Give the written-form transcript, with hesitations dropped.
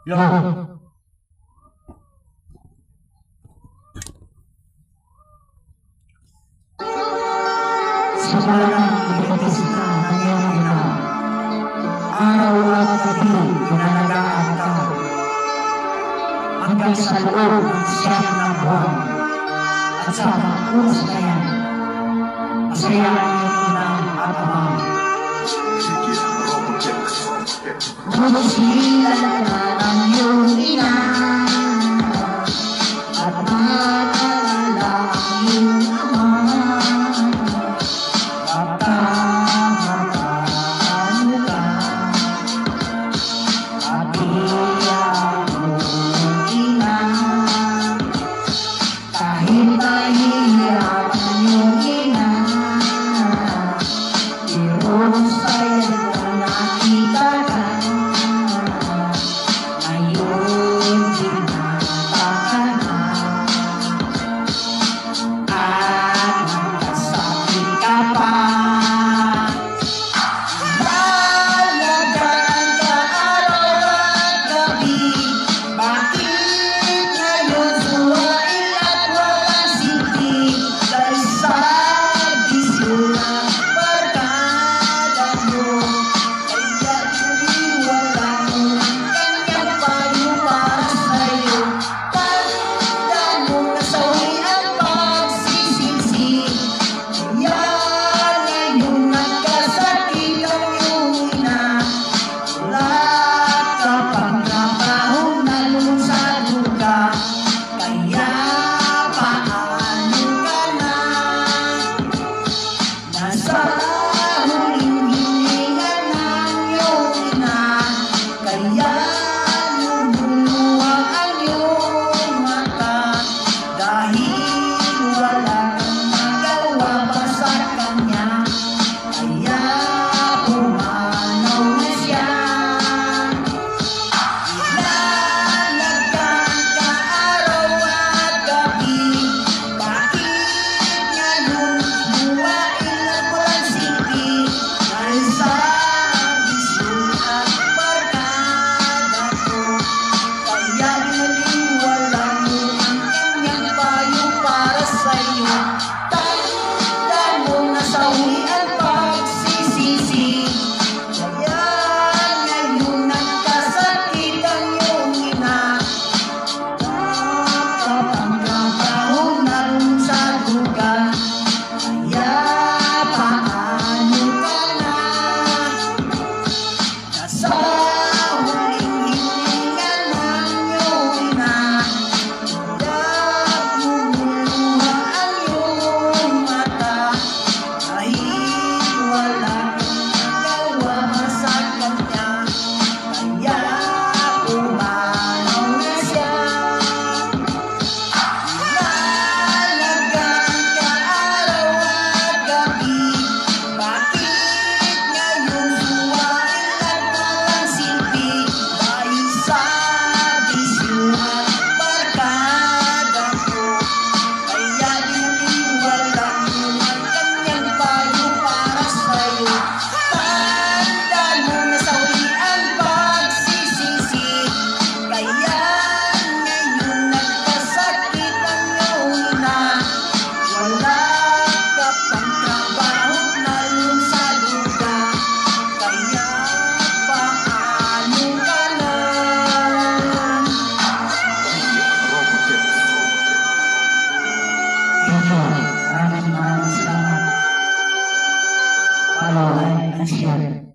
Yo. Sa parang ipatisita ng iyong ina, araw at gabi pinanagaan ka, hanggang sa loob ng siyam na buwan, at sa mga sa kanya, masaya ang iyong ina at ama. Magsilan ka ng iyong ina, at matalala ang iyong ama. Maraming salamat. Follow, like, and share.